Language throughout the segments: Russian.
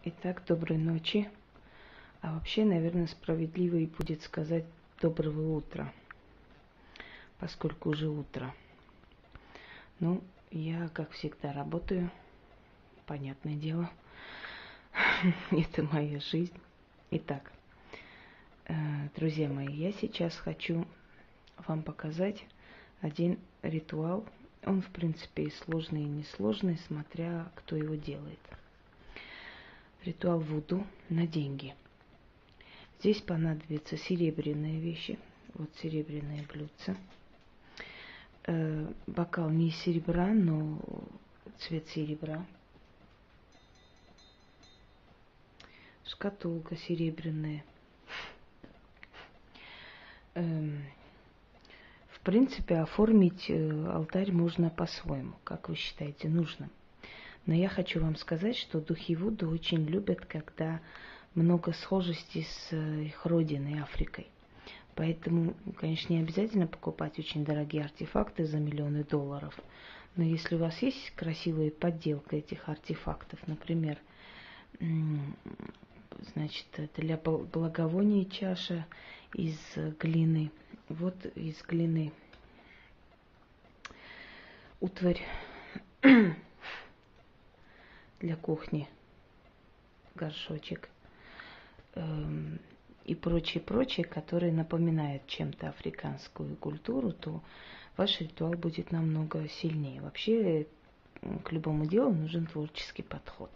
Итак, доброй ночи. А вообще, наверное, справедливо будет сказать доброго утра, поскольку уже утро. Ну, я, как всегда, работаю, понятное дело. Это моя жизнь. Итак, друзья мои, я сейчас хочу вам показать один ритуал. Он, в принципе, и сложный, и несложный, смотря кто его делает. Ритуал вуду на деньги. Здесь понадобятся серебряные вещи. Вот серебряные блюдца. Бокал не из серебра, но цвет серебра. Шкатулка серебряная. В принципе, оформить алтарь можно по-своему, как вы считаете нужным. Но я хочу вам сказать, что духи Вуду очень любят, когда много схожести с их родиной, Африкой. Поэтому, конечно, не обязательно покупать очень дорогие артефакты за миллионы долларов. Но если у вас есть красивая подделка этих артефактов, например, значит, для благовония чаша из глины. Вот из глины утварь для кухни, горшочек и прочее, которые напоминают чем-то африканскую культуру, то ваш ритуал будет намного сильнее. Вообще к любому делу нужен творческий подход.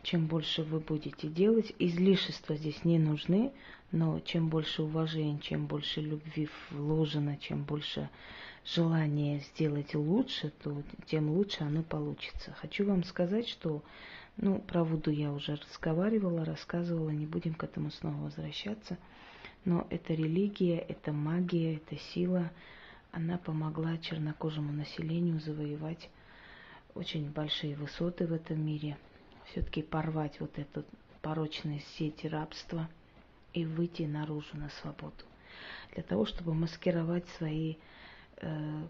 Чем больше вы будете делать, излишества здесь не нужны, но чем больше уважения, чем больше любви вложено, чем больше желания сделать лучше, то тем лучше оно получится. Хочу вам сказать, что про Вуду я уже разговаривала, рассказывала, не будем к этому снова возвращаться. Но это религия, это магия, это сила. Она помогла чернокожему населению завоевать очень большие высоты в этом мире. Все-таки порвать вот эту порочную сеть рабства и выйти наружу на свободу. Для того, чтобы маскировать свои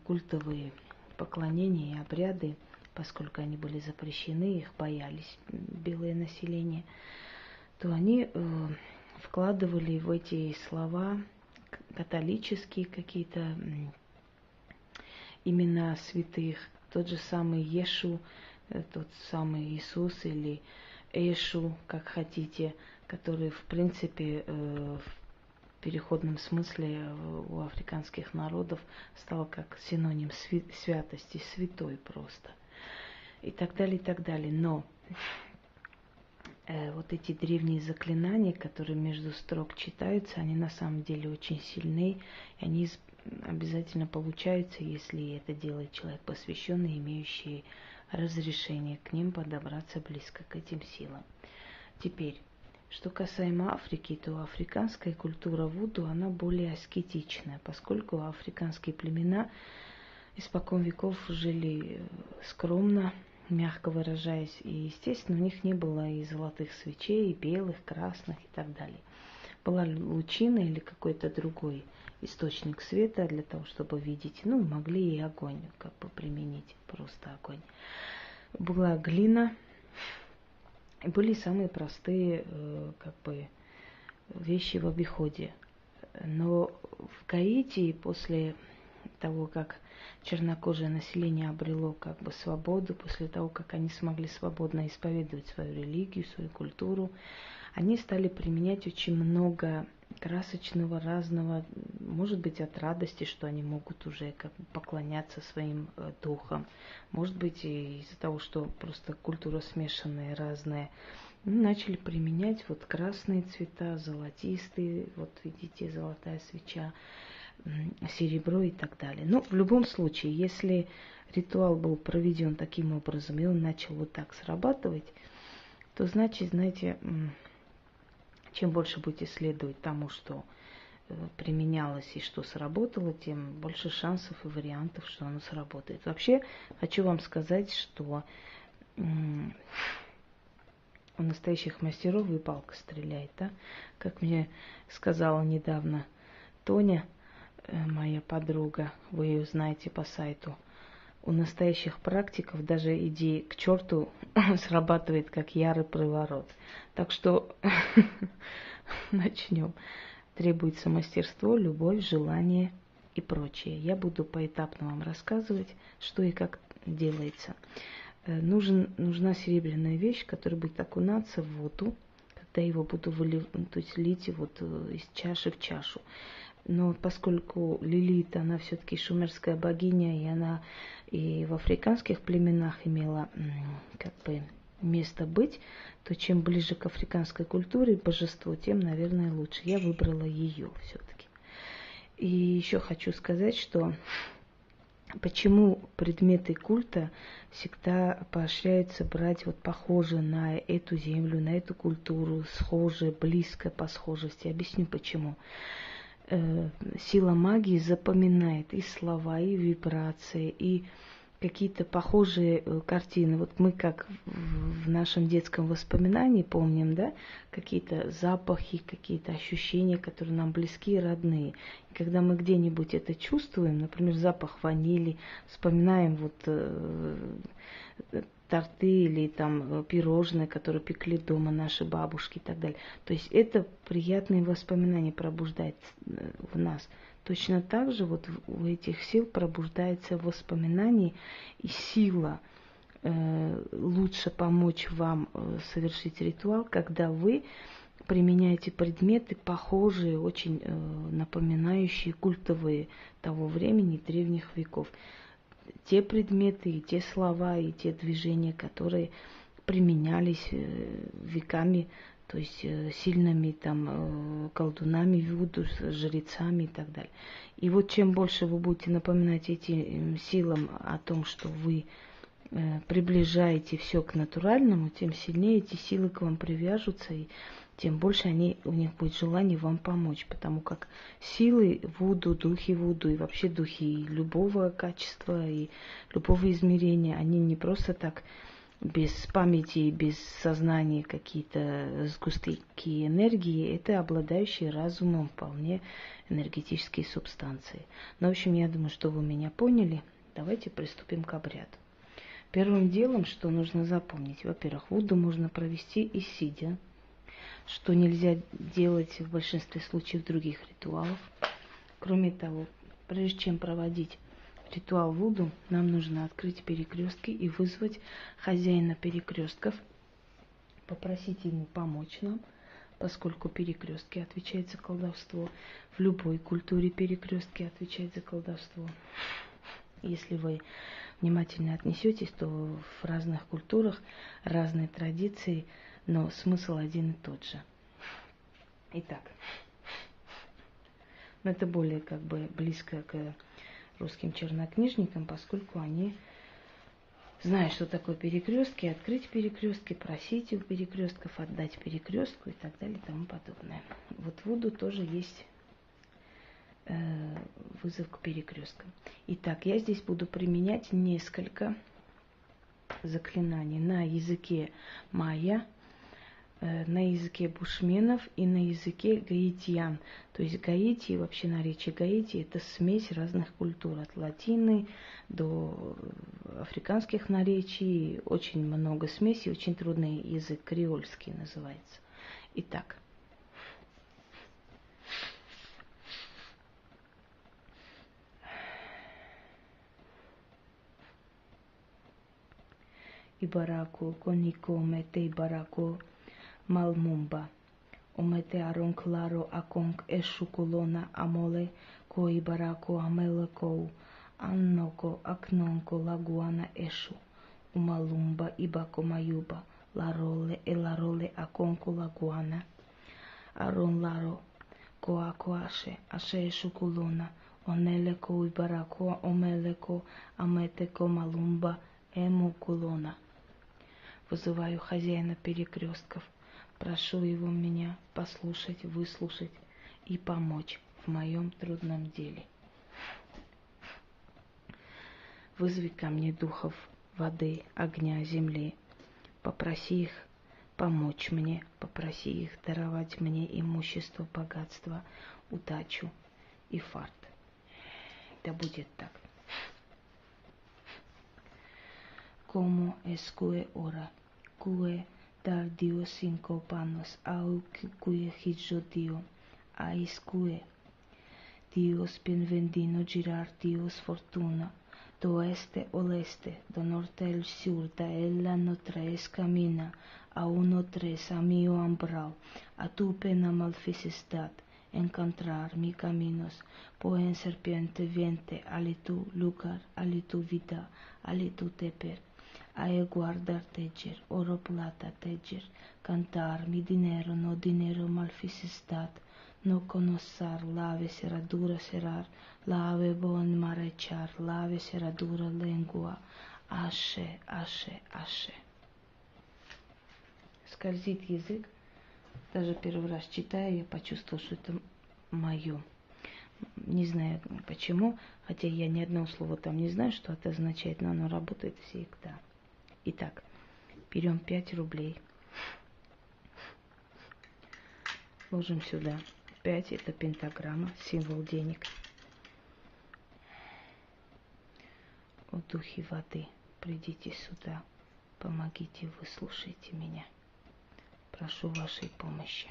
культовые поклонения и обряды, поскольку они были запрещены, их боялись белое население, то они вкладывали в эти слова католические какие-то имена святых, тот же самый Ешу, тот самый Иисус или Эшу, как хотите, который в принципе в переходном смысле у африканских народов стал как синоним святости, святой просто. И так далее, и так далее. Но вот эти древние заклинания, которые между строк читаются, они на самом деле очень сильны, и они обязательно получаются, если это делает человек посвященный, имеющий разрешение к ним подобраться близко к этим силам. Теперь, что касаемо Африки, то африканская культура Вуду, она более аскетичная, поскольку африканские племена испокон веков жили скромно, мягко выражаясь, и, естественно, у них не было и золотых свечей, и белых, красных и так далее. Была лучина или какой-то другой источник света для того, чтобы видеть, могли и огонь как бы применить, просто огонь. Была глина, и были самые простые вещи в обиходе. Но в Гаити после того, как чернокожее население обрело свободу, после того, как они смогли свободно исповедовать свою религию, свою культуру, они стали применять очень много красочного, разного, может быть, от радости, что они могут уже поклоняться своим духам, может быть, и из-за того, что просто культура смешанная, разная, начали применять вот красные цвета, золотистые, вот видите, золотая свеча, серебро и так далее. Но в любом случае, если ритуал был проведен таким образом, и он начал вот так срабатывать, то значит, знаете, чем больше будете следовать тому, что применялось и что сработало, тем больше шансов и вариантов, что оно сработает. Вообще, хочу вам сказать, что у настоящих мастеров и палка стреляет, да? Как мне сказала недавно Тоня, моя подруга, вы ее знаете по сайту у настоящих практиков даже идея к черту срабатывает как ярый приворот. Так что начнем. Требуется мастерство, любовь, желание и прочее. Я буду поэтапно вам рассказывать, что и как делается. Нужна серебряная вещь, которая будет окунаться в воду, когда его буду то есть лить вот из чаши в чашу. Но поскольку Лилит, она все-таки шумерская богиня, и она и в африканских племенах имела как бы место быть, то чем ближе к африканской культуре божеству, тем, наверное, лучше. Я выбрала ее все-таки. И еще хочу сказать, что почему предметы культа всегда поощряются брать вот похожие на эту землю, на эту культуру, схожие, близко по схожести. Объясню почему. Сила магии запоминает и слова, и вибрации, и какие-то похожие картины. Вот мы как в нашем детском воспоминании помним, да, какие-то запахи, какие-то ощущения, которые нам близки и родные. И когда мы где-нибудь это чувствуем, например, запах ванили, вспоминаем торты или там пирожные, которые пекли дома наши бабушки и так далее. То есть это приятные воспоминания пробуждает в нас. Точно так же вот у этих сил пробуждается воспоминание и сила лучше помочь вам совершить ритуал, когда вы применяете предметы, похожие, очень напоминающие культовые того времени, древних веков. Те предметы, и те слова, и те движения, которые применялись веками, то есть сильными там колдунами, вуду, жрецами и так далее. И вот чем больше вы будете напоминать этим силам о том, что вы приближаете все к натуральному, тем сильнее эти силы к вам привяжутся, и тем больше у них будет желание вам помочь, потому как силы вуду, духи вуду и вообще духи любого качества и любого измерения, они не просто так без памяти, без сознания какие-то сгустки энергии, это обладающие разумом вполне энергетические субстанции. Ну, в общем, я думаю, что вы меня поняли. Давайте приступим к обряду. Первым делом, что нужно запомнить, во-первых, вуду можно провести и сидя, что нельзя делать в большинстве случаев других ритуалов. Кроме того, прежде чем проводить ритуал вуду, нам нужно открыть перекрестки и вызвать хозяина перекрестков, попросить ему помочь нам, поскольку перекрестки отвечают за колдовство. В любой культуре перекрестки отвечают за колдовство. Если вы внимательно отнесетесь, то в разных культурах разные традиции, но смысл один и тот же. Итак, это более как бы близко к русским чернокнижникам, поскольку они знают, что такое перекрестки, открыть перекрестки, просить у перекрестков, отдать перекрестку и так далее и тому подобное. Вот в вуду тоже есть вызов к перекресткам. Итак, я здесь буду применять несколько заклинаний на языке майя, на языке бушменов и на языке гаитян. То есть Гаити, вообще наречие Гаити, это смесь разных культур, от латины до африканских наречий, очень много смесей, очень трудный язык, креольский называется. Итак, Ибараку, Конико, Мете Ибараку, Малмумба, Омете Арон Кларо Аконг Эшукулона Амоле, Ко Ибараку Амелекоу, Анноко Акнонко Лагуана Эшу, Умалумба Ибако Маюба, Лароле Элароле Аконко Лагуана, Арон Ларо, Коакоаше, Аше Эшукулона, Онелеко Ибараку Омелеко, Аметеко Малумба, Эмукулона. Вызываю хозяина перекрестков. Прошу его меня послушать, выслушать и помочь в моем трудном деле. Вызови ко мне духов воды, огня, земли. Попроси их помочь мне, попроси их даровать мне имущество, богатство, удачу и фарт. Да будет так. como esque ora, que dar Dios cinco panos, au que hijo Dio, a esque Dios benvenido girar Dios fortuna, do este oeste, do norte el sur, da ella no tres camina, a uno tres a mi umbral, a tu pena malficidad, encontrar mi caminos, poen serpiente viente, ali tu lugar, ali tu vida, ali tu teper, a guardar teger, oro plata teger, cantar mi dinero, no dinero malficidad, no conocer, lave cerradura cerrar, lave bon marechar, lave cerradura lengua, аше, аше, аше. Скользит язык, даже первый раз читая, я почувствовала, что это мое. Не знаю почему, хотя я ни одного слова там не знаю, что это означает, но оно работает всегда. Итак, берем 5 рублей, ложим сюда. 5 это пентаграмма, символ денег. О духе воды, придите сюда, помогите, выслушайте меня. Прошу вашей помощи.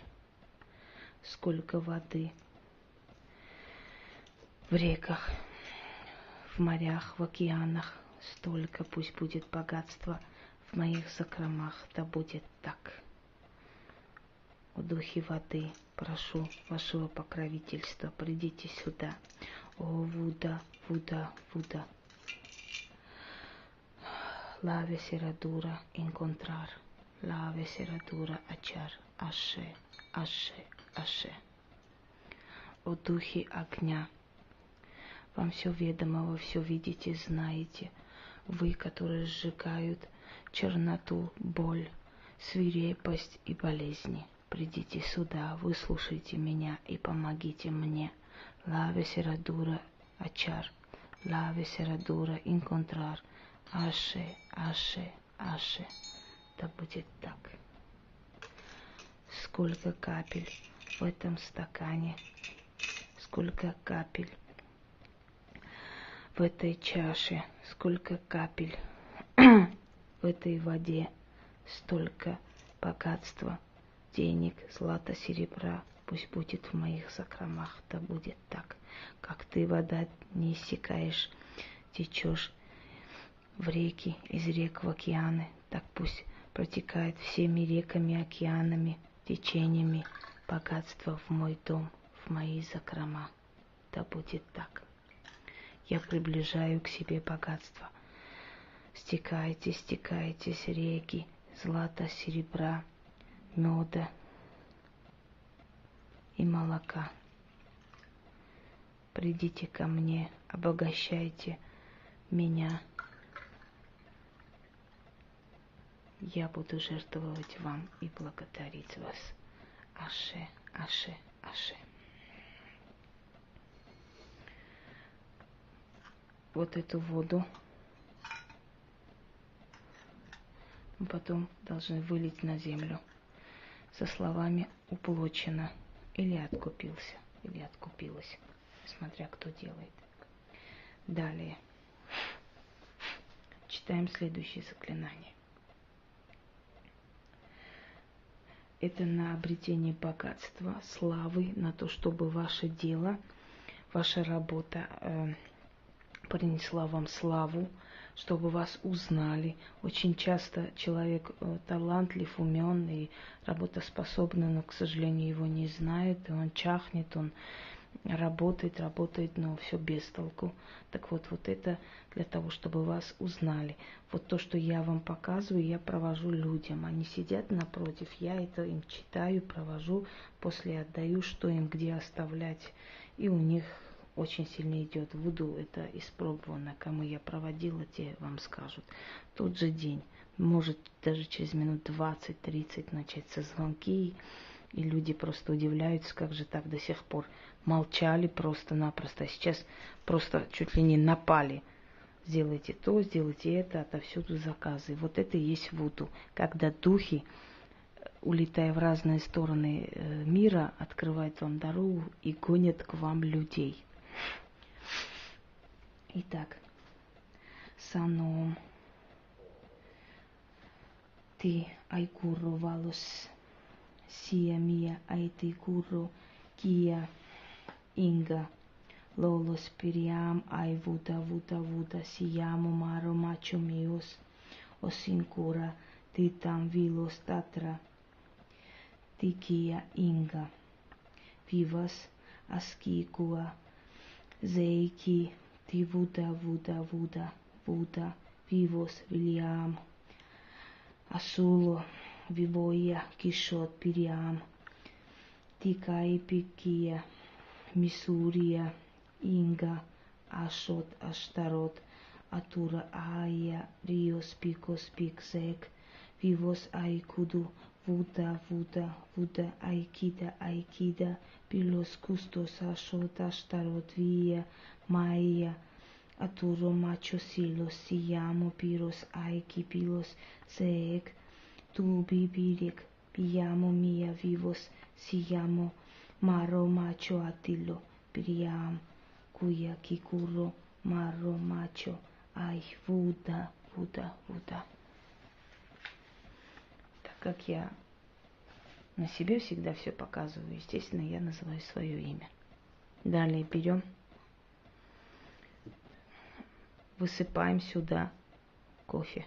Сколько воды в реках, в морях, в океанах, столько пусть будет богатства в моих закромах, да будет так. О духе воды, прошу вашего покровительства, придите сюда. О Вуда, Вуда, Вуда. Лаве серадура инконтрар, лаве серадура ачар, аше, аше, аше. О духе огня, вам все ведомо, вы все видите, знаете. Вы, которые сжигают черноту, боль, свирепость и болезни. Придите сюда, выслушайте меня и помогите мне. Лаве серадура ачар, лаве серадура инконтрар, аше, аше, аше. Да будет так. Сколько капель в этом стакане, сколько капель в этой чаше, сколько капель в этой воде, столько богатства, денег, злата, серебра, пусть будет в моих закромах, да будет так, как ты, вода, не иссякаешь, течешь в реки, из рек в океаны, так пусть протекает всеми реками, океанами, течениями богатство в мой дом, в мои закрома, да будет так. Я приближаю к себе богатство. Стекайте, стекайтесь реки, злата, серебра, меда и молока. Придите ко мне, обогащайте меня. Я буду жертвовать вам и благодарить вас. Аше, аше, аше. Вот эту воду мы потом должны вылить на землю со словами «уплочено» или «откупился», или «откупилась», смотря кто делает. Далее читаем следующее заклинание. Это на обретение богатства, славы, на то, чтобы ваше дело, ваша работа принесла вам славу, чтобы вас узнали. Очень часто человек талантлив, умен и работоспособный, но, к сожалению, его не знают, и он чахнет, он работает, но все без толку. Так вот, вот это для того, чтобы вас узнали. Вот то, что я вам показываю, я провожу людям. Они сидят напротив, я это им читаю, провожу, после отдаю, что им где оставлять. И у них очень сильно идет вуду, это испробовано. Кому я проводила, те вам скажут. Тот же день, может даже через минут 20-30 начаться звонки, и люди просто удивляются, как же так до сих пор молчали просто-напросто. Сейчас просто чуть ли не напали. Сделайте то, сделайте это, отовсюду заказы. Вот это и есть вуду. Когда духи, улетая в разные стороны мира, открывают вам дорогу и гонят к вам людей. Итак, саном, Ти айкурро валос сия мия айти курро кия инга лолос пириам ай вуда сиямо маро мачо миос осинкура ти там вилос татра ти кия инга vivas askikua zeiki ti vuda vivos viliam asulo vivoia kishot piriam tikai pikia misuria inga ashot ashtarot atura aia rios picos pixek vivos aikudu vuda aikida pilos custos ashot ashtarot via maia aturo macho silos siamo piros aiki pilos seek tu bibirek piamo mia vivos siamo maro macho atilo piriam kuya kikuro maro macho ай вуда. Так как я на себе всегда все показываю, естественно, я называю свое имя. Далее берем, высыпаем сюда кофе.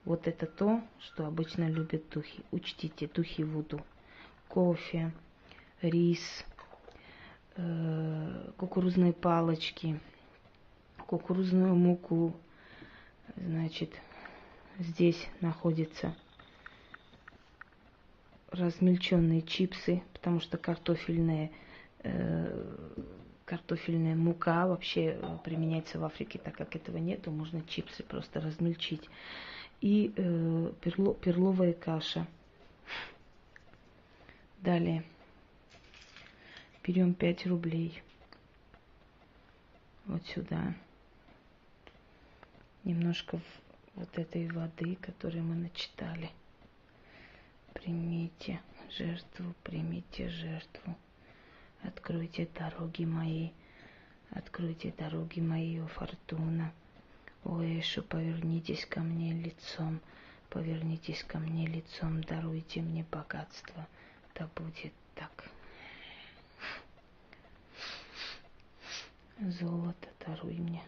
Вот это то, что обычно любят духи. Учтите, духи вуду. Кофе, рис, кукурузные палочки, кукурузную муку. Значит, здесь находятся размельченные чипсы, потому что картофельная мука вообще применяется в Африке, так как этого нету, можно чипсы просто размельчить. И перловая каша. Далее берем 5 рублей. Вот сюда. Немножко вот этой воды, которую мы начитали. Примите жертву. Откройте дороги мои, о фортуна. О Эшу, повернитесь ко мне лицом, даруйте мне богатство. Да будет так. Золото даруй мне.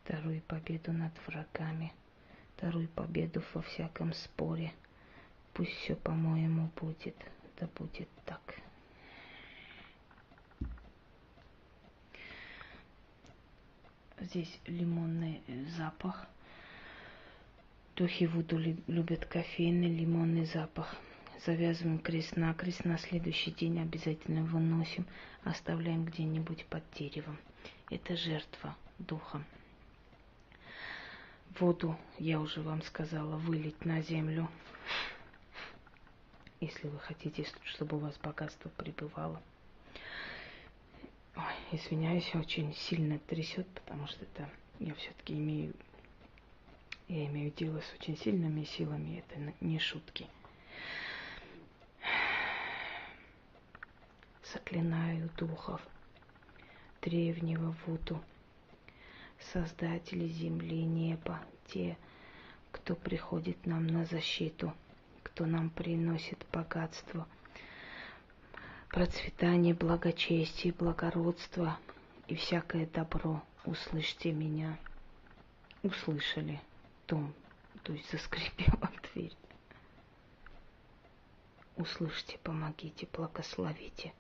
Даруй победу над врагами. Даруй победу во всяком споре. Пусть все по-моему будет. Да будет так. Здесь лимонный запах. Духи вуду любят кофейный лимонный запах. Завязываем крест-накрест. На следующий день обязательно выносим. Оставляем где-нибудь под деревом. Это жертва духом. Воду, я уже вам сказала, вылить на землю. Если вы хотите, чтобы у вас богатство пребывало. Ой, извиняюсь, очень сильно трясет, потому что это я все-таки имею дело с очень сильными силами. Это не шутки. Заклинаю духов древнего вуду, создатели земли и неба, те, кто приходит нам на защиту, кто нам приносит богатство, процветание, благочестие, благородство и всякое добро. Услышьте меня. Услышали. То есть заскрипела дверь. Услышьте, помогите, благословите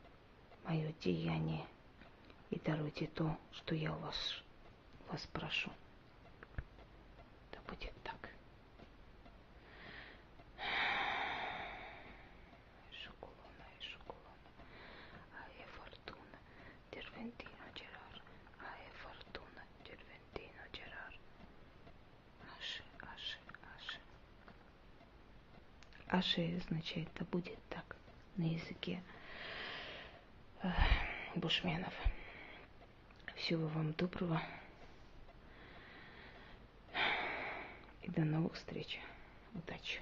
мое деяние и даруйте то, что я вас прошу. Да будет так. Ае фортуна, тервентино джерар. Ае фортуна, тервентино джерар. Аше. Аше означает «да будет так» на языке бушменов. Всего вам доброго. И до новых встреч. Удачи.